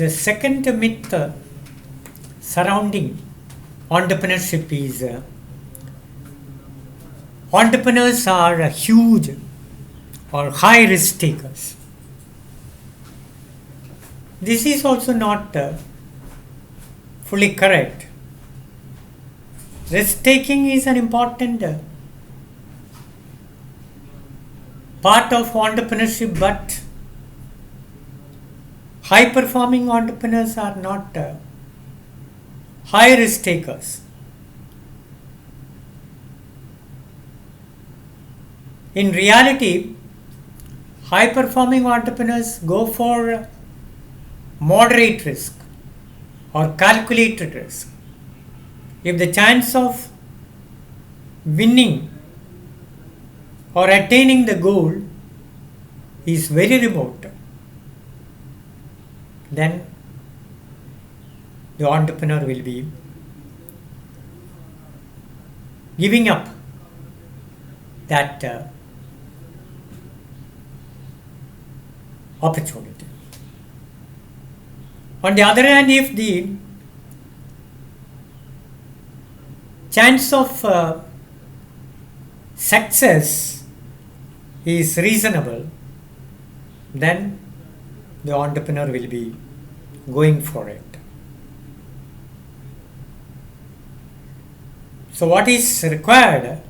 The second myth surrounding entrepreneurship is entrepreneurs are huge or high risk takers. This is also not fully correct. Risk taking is an important part of entrepreneurship, but high performing entrepreneurs are not high risk takers. In reality, high performing entrepreneurs go for moderate risk or calculated risk. If the chance of winning or attaining the goal is very remote, then the entrepreneur will be giving up that opportunity. On the other hand, if the chance of success is reasonable, then the entrepreneur will be going for it. So what is required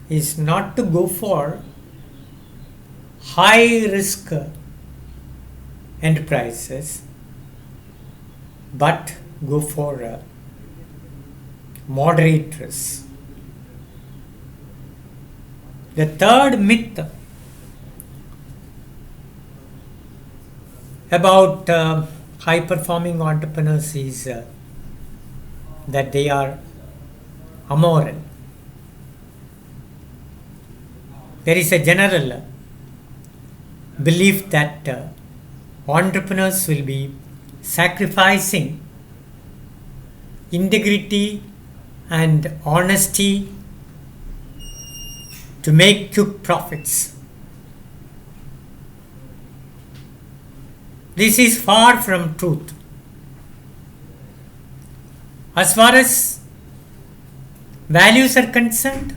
is not to go for high risk enterprises, but go for moderate risk. The third myth about high performing entrepreneurs is that they are amoral. There is a general belief that entrepreneurs will be sacrificing integrity and honesty to make quick profits. This is far from truth. As far as values are concerned,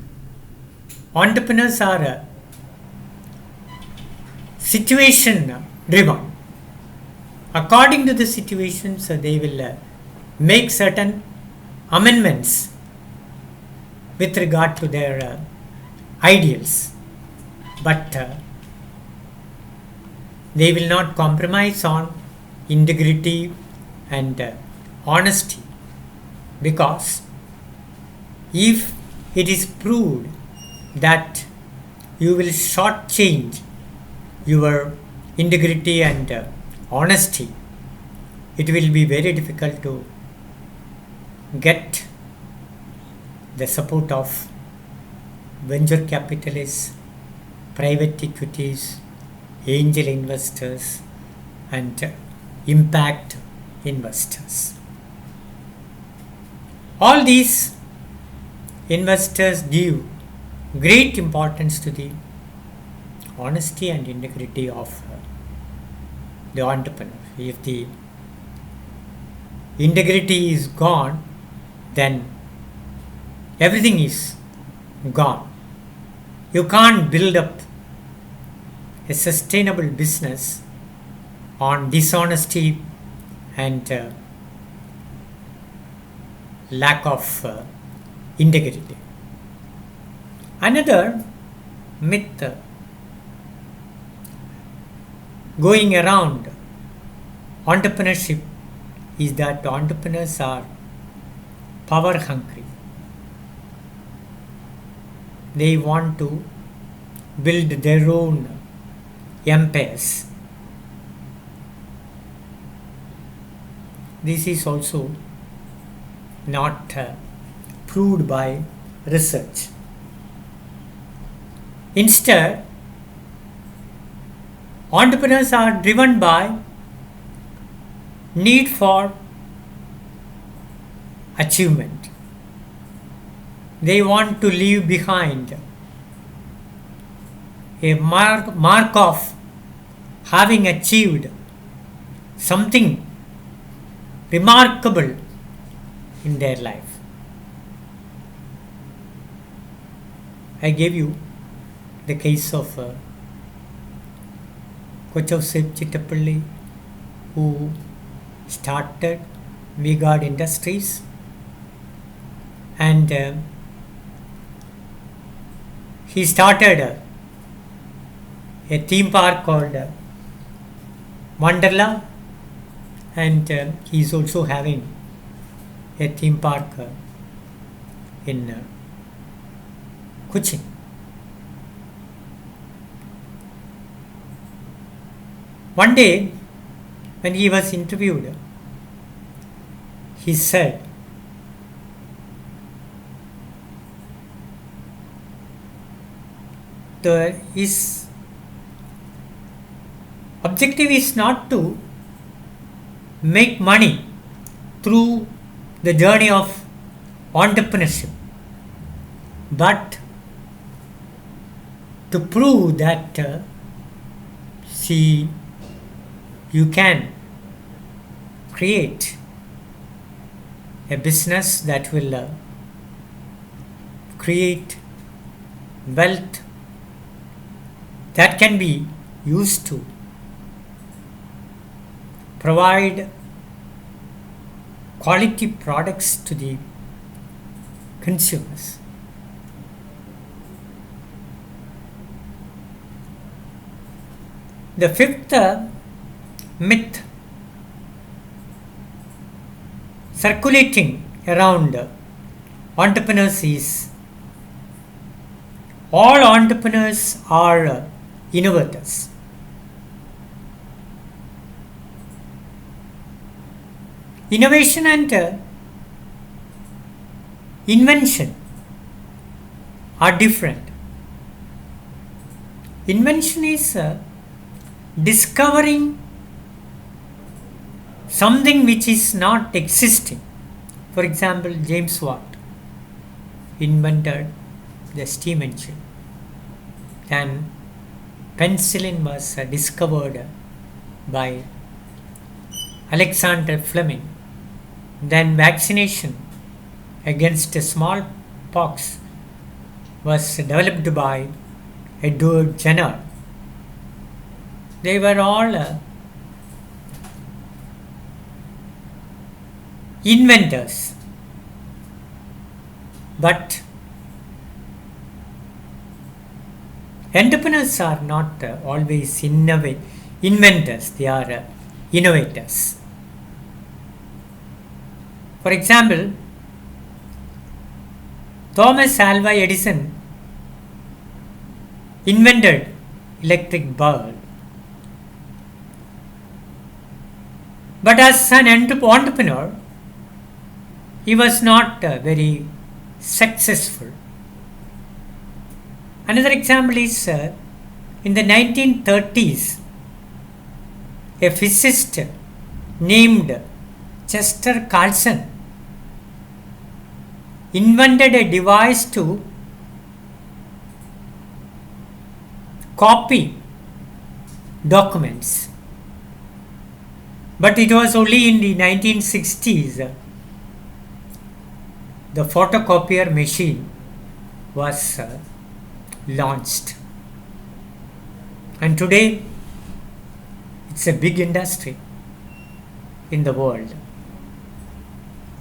entrepreneurs are situation driven. According to the situations, they will make certain amendments with regard to their ideals, but they will not compromise on integrity and honesty, because if it is proved that you will shortchange your integrity and honesty, it will be very difficult to get the support of venture capitalists, private equities, angel investors, and impact investors. All these investors give great importance to the honesty and integrity of the entrepreneur. If the integrity is gone, then everything is gone. You can't build up a sustainable business on dishonesty and lack of integrity. Another myth going around entrepreneurship is that entrepreneurs are power hungry. They want to build their own empires. This is also not proved by research. Instead, entrepreneurs are driven by need for achievement. They want to leave behind a mark of having achieved something remarkable in their life. I gave you the case of Kochosep Chittapalli, who started V-Guard Industries, and he started a theme park called Wonderla, and he is also having a theme park in Cochin. One day, when he was interviewed, he said, his objective is not to make money through the journey of entrepreneurship, but to prove that you can create a business that will create wealth that can be used to provide quality products to the consumers. The fifth myth circulating around entrepreneurs is all entrepreneurs are innovators. Innovation and invention are different. Invention is discovering something which is not existing. For example, James Watt invented the steam engine. Then penicillin was discovered by Alexander Fleming. Then vaccination against smallpox was developed by Edward Jenner. They were all inventors, but entrepreneurs are not always inventors, they are innovators. For example, Thomas Alva Edison invented electric bulb, but as an entrepreneur, he was not very successful. Another example is in the 1930s, a physicist named Chester Carlson invented a device to copy documents. But it was only in the 1960s the photocopier machine was launched. And today it's a big industry in the world.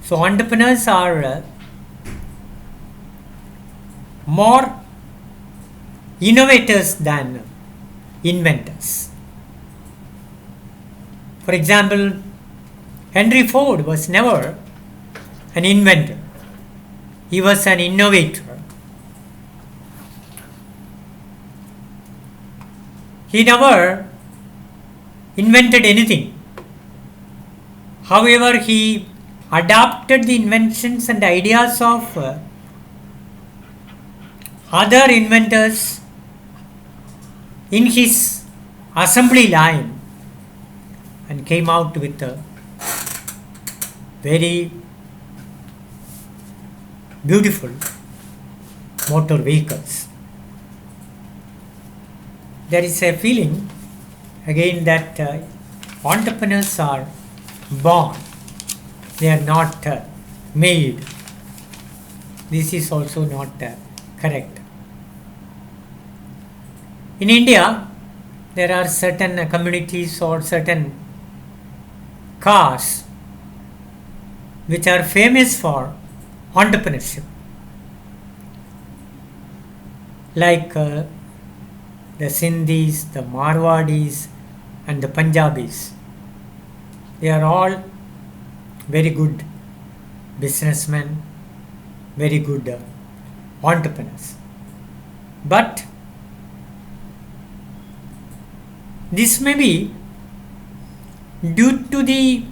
So entrepreneurs are more innovators than inventors. For example, Henry Ford was never an inventor. He was an innovator. He never invented anything. However, he adapted the inventions and ideas of other inventors in his assembly line and came out with very beautiful motor vehicles. There is a feeling again that Entrepreneurs are born, they are not made. This is also not correct. In India, there are certain communities or certain castes which are famous for entrepreneurship, like the Sindhis, the Marwadis, and the Punjabis. They are all very good businessmen, very good entrepreneurs. But this may be due to the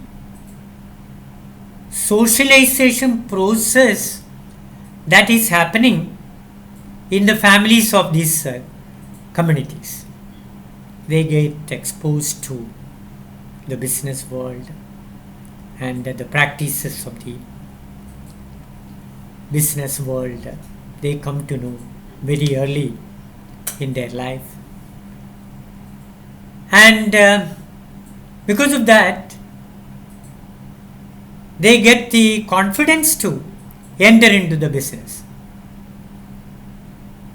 socialization process that is happening in the families of these communities. They get exposed to the business world and the practices of the business world. They come to know very early in their life, and because of that they get the confidence to enter into the business.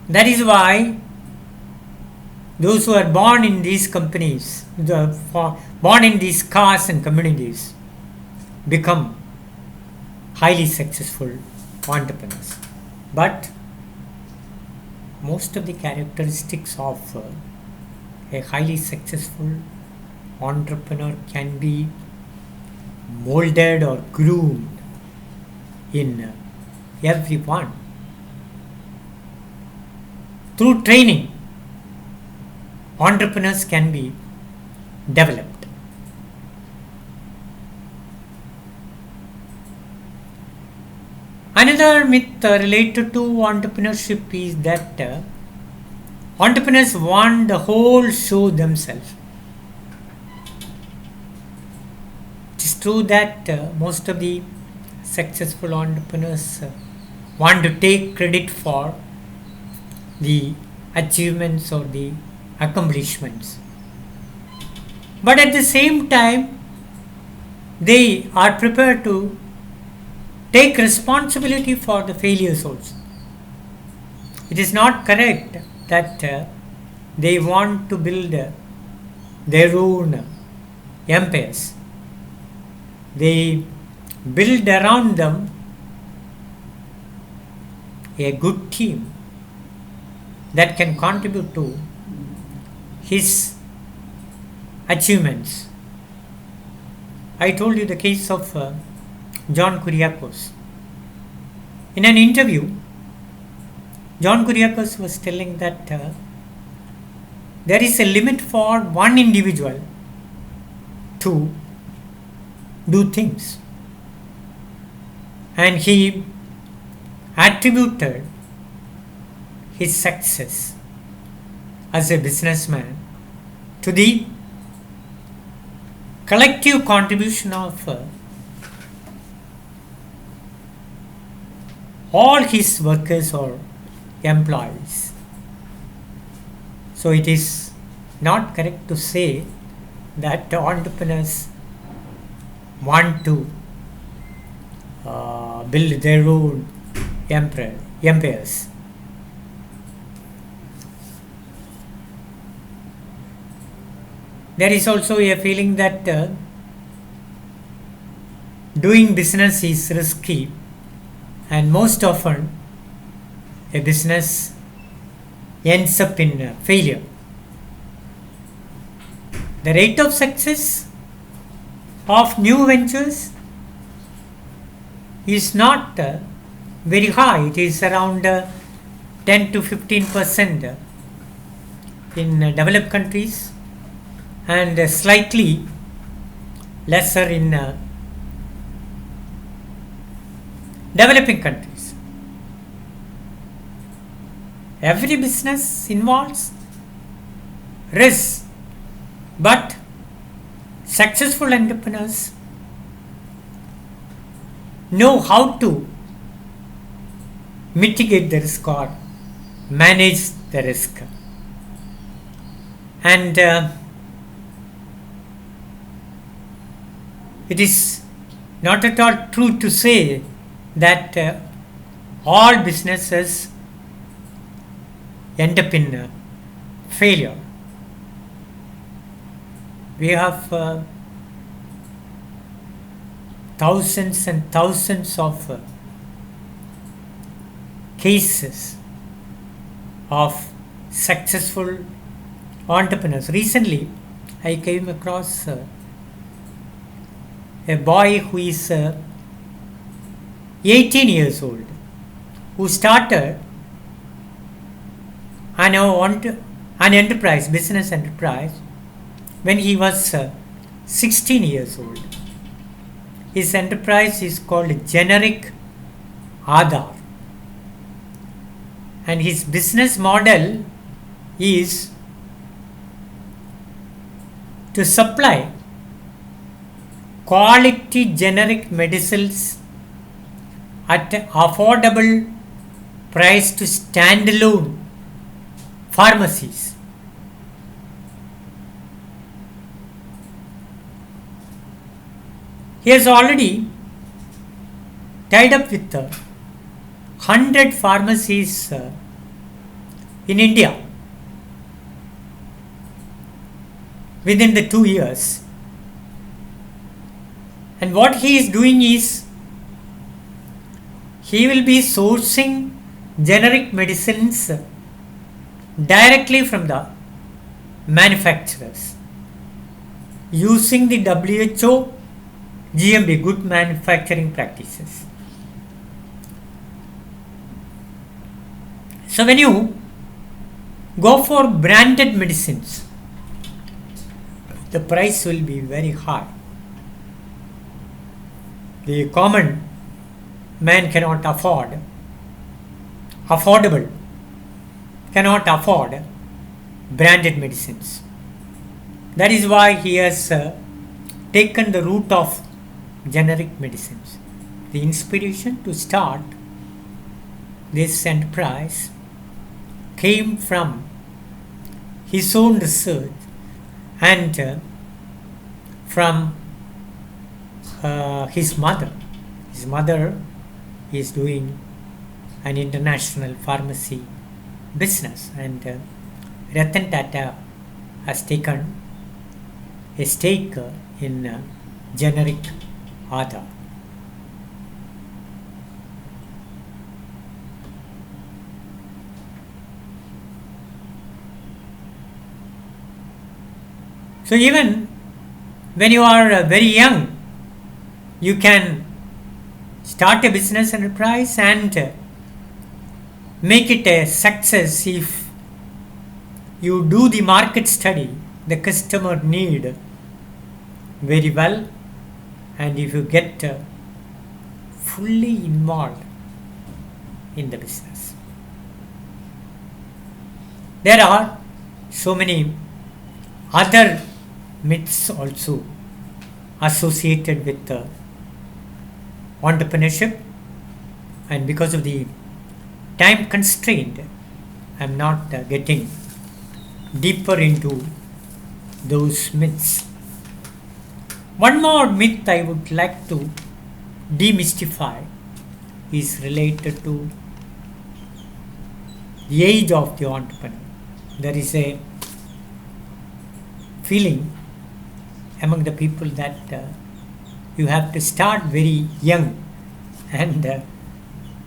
That is why those who are born in these companies, born in these castes and communities, become highly successful entrepreneurs. But most of the characteristics of a highly successful entrepreneur can be molded or groomed in everyone. Through training, entrepreneurs can be developed. Another myth related to entrepreneurship is that entrepreneurs want the whole show themselves. It is true that most of the successful entrepreneurs want to take credit for the achievements or the accomplishments. But at the same time, they are prepared to take responsibility for the failures also. It is not correct that they want to build their own empires. They build around them a good team that can contribute to his achievements. I told you the case of John Kuriakose. In an interview, John Kuriakose was telling that there is a limit for one individual to do things, and he attributed his success as a businessman to the collective contribution of all his workers or employees. So it is not correct to say that entrepreneurs want to build their own empires. There is also a feeling that doing business is risky, and most often a business ends up in failure. The rate of success of new ventures is not very high. It is around 10 to 15% in developed countries, and slightly lesser in developing countries. Every business involves risk, but successful entrepreneurs know how to mitigate the risk or manage the risk. And It is not at all true to say that all businesses end up in failure. We have thousands and thousands of cases of successful entrepreneurs. Recently, I came across a boy who is 18 years old, who started an enterprise, business enterprise, when he was 16 years old. His enterprise is called Generic Aadhaar, and his business model is to supply quality generic medicines at affordable price to standalone pharmacies. He has already tied up with 100 pharmacies in India within the 2 years. And what he is doing is, he will be sourcing generic medicines directly from the manufacturers using the WHO GMP, Good Manufacturing Practices. So when you go for branded medicines, the price will be very high. The common man cannot afford branded medicines. That is why he has taken the route of generic medicines. The inspiration to start this enterprise came from his own research and from his mother. His mother is doing an international pharmacy business, and Ratan Tata has taken a stake in Generic Aadhaar. So even when you are very young, you can start a business enterprise and make it a success if you do the market study, the customer need very well, and if you get fully involved in the business. There are so many other myths also associated with entrepreneurship, and because of the time constraint, I am not getting deeper into those myths. One more myth I would like to demystify is related to the age of the entrepreneur. There is a feeling among the people that you have to start very young, and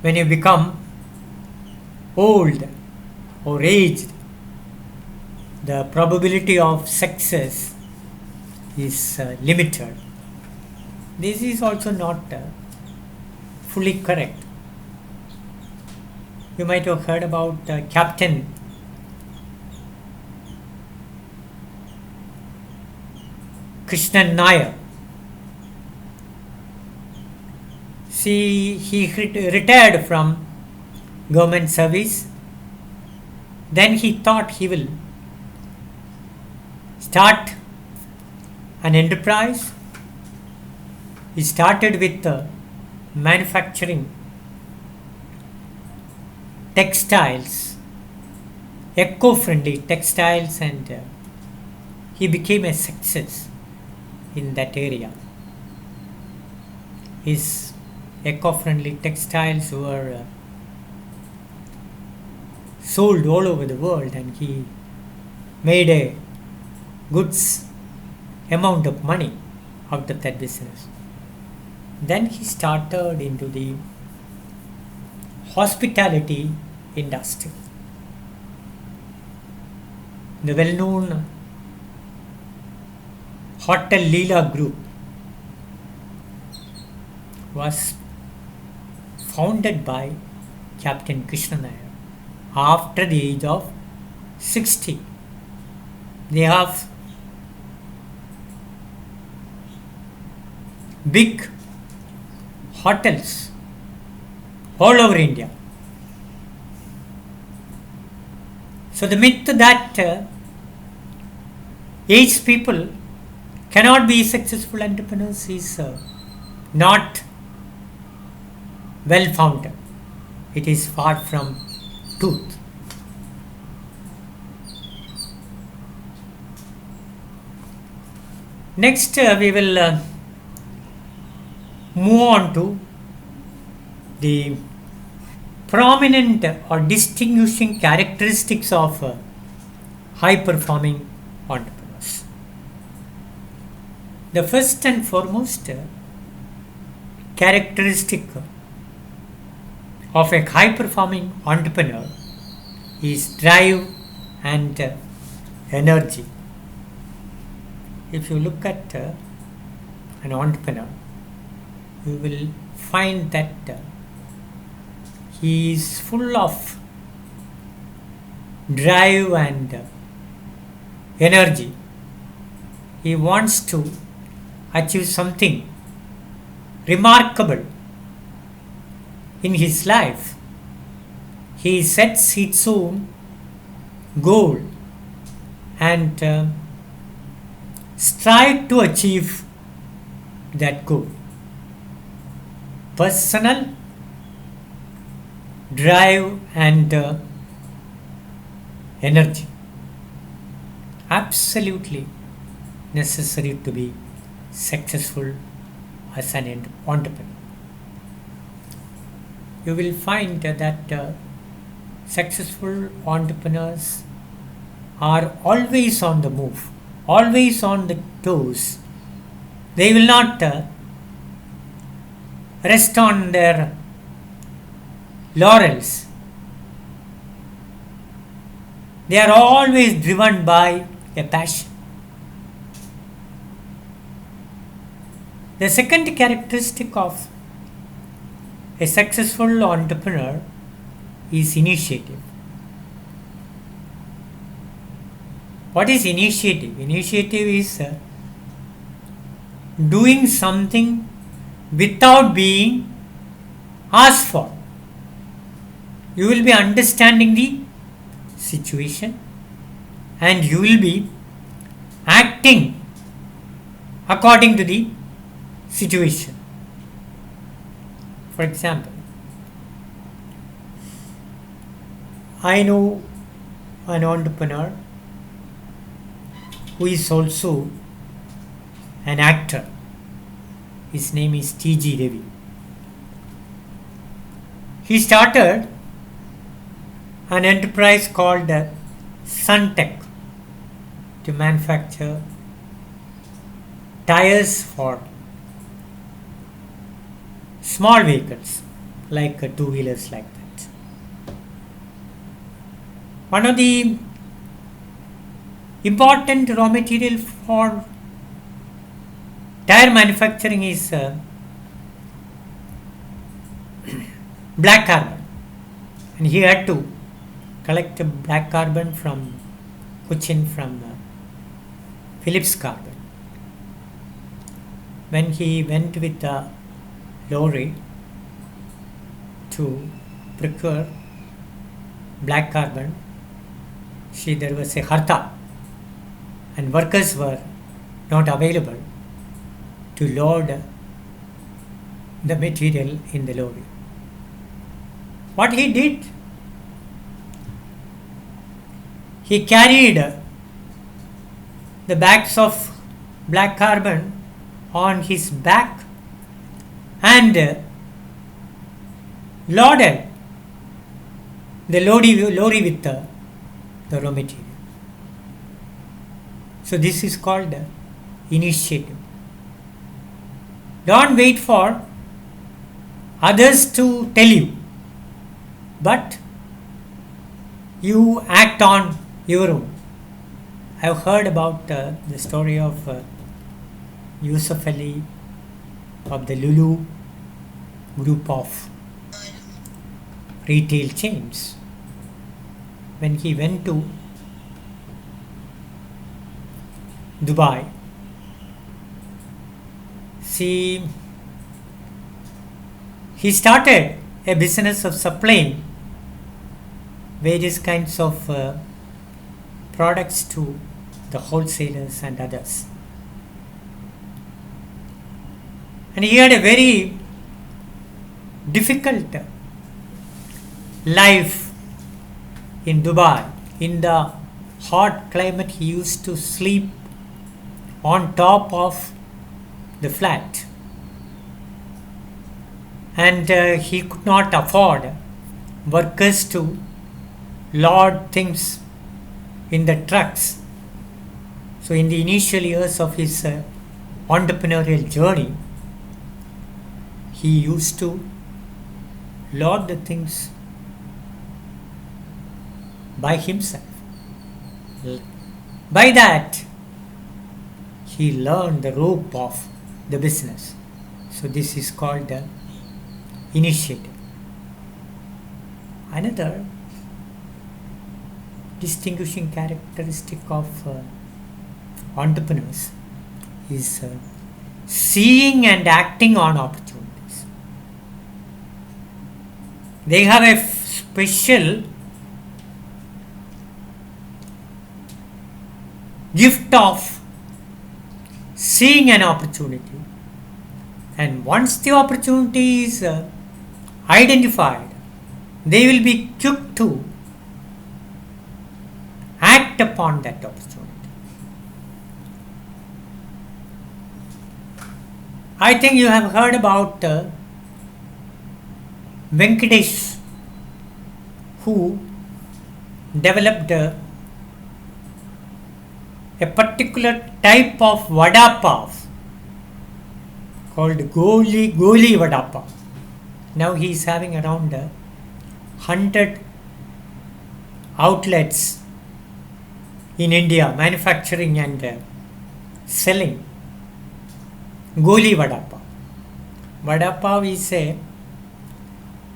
when you become old or aged, the probability of success is limited. This is also not fully correct. You might have heard about Captain Krishnan Nair. See, he retired from government service. Then he thought he will start an enterprise. He started with manufacturing textiles, eco-friendly textiles, and he became a success in that area. His eco-friendly textiles were sold all over the world, and he made a good amount of money out of that business. Then he started into the hospitality industry. The well-known Hotel Leela Group was founded by Captain Krishna Nair after the age of 60. They have big hotels all over India. So the myth that aged people cannot be successful entrepreneurs is not well founded. It is far from truth. Next, we will move on to the prominent or distinguishing characteristics of high performing entrepreneurs. The first and foremost characteristic of a high performing entrepreneur is drive and energy. If you look at an entrepreneur, you will find that he is full of drive and energy. He wants to achieve something remarkable in his life. He sets his own goal and strive to achieve that goal. Personal drive and energy, absolutely necessary to be successful as an entrepreneur. You will find that successful entrepreneurs are always on the move, always on the toes. They will not rest on their laurels. They are always driven by a passion. The second characteristic of a successful entrepreneur is initiative. What is initiative? Initiative is doing something without being asked for. You will be understanding the situation and you will be acting according to the situation. For example, I know an entrepreneur who is also an actor. His name is T.G. Ravi. He started an enterprise called Suntech to manufacture tires for small vehicles like two-wheelers like that. One of the important raw material for tire manufacturing is black carbon, and he had to collect black carbon from Cochin, from Phillips Carbon. When he went with the lorry to procure black carbon, there was a harta and workers were not available to load the material in the lorry. What he did, he carried the bags of black carbon on his back and loaded the lorry with the raw material. So this is called initiative. Don't wait for others to tell you, but you act on your own. I've heard about the story of Yusuf Ali of the Lulu group of retail chains. When he went to Dubai, he started a business of supplying various kinds of products to the wholesalers and others. And he had a very difficult life in Dubai. In the hot climate, he used to sleep on top of the flat, and he could not afford workers to load things in the trucks. So in the initial years of his entrepreneurial journey, he used to load the things by himself. By that, he learned the rope of the business. So this is called the initiative. Another distinguishing characteristic of entrepreneurs is seeing and acting on opportunities. They have a special gift of seeing an opportunity, and once the opportunity is identified, they will be quick to act upon that opportunity. I think you have heard about Venkatesh, who developed a particular type of vada pav called Goli vada pav. Now he is having around 100 outlets in India manufacturing and selling Goli vada pav. Vada pav is a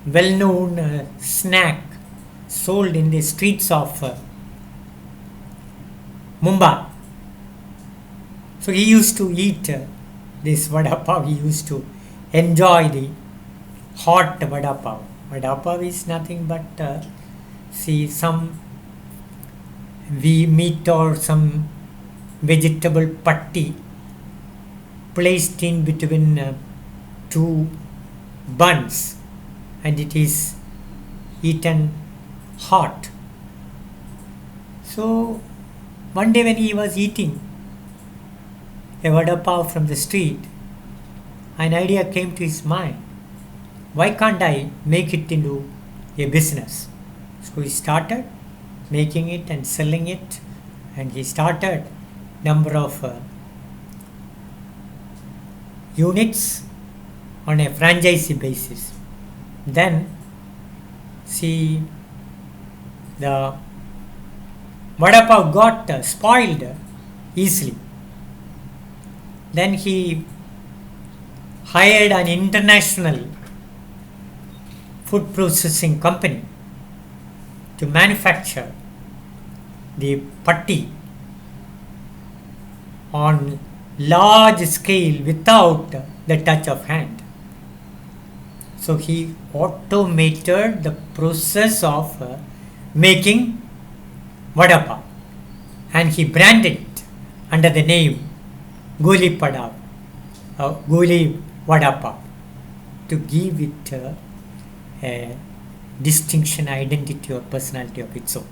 well-known snack sold in the streets of Mumbai. So he used to eat this vada pav. He used to enjoy the hot vada pav. Vada pav is nothing but some meat or some vegetable patti placed in between two buns, and it is eaten hot. So one day when he was eating a vada pav from the street, an idea came to his mind. Why can't I make it into a business? So he started making it and selling it, and he started number of units on a franchisee basis. Then the vada pav got spoiled easily. Then he hired an international food processing company to manufacture the patti on large scale without the touch of hand. So he automated the process of making vada pav, and he branded it under the name Goli vada pav to give it a distinction, identity or personality of its own.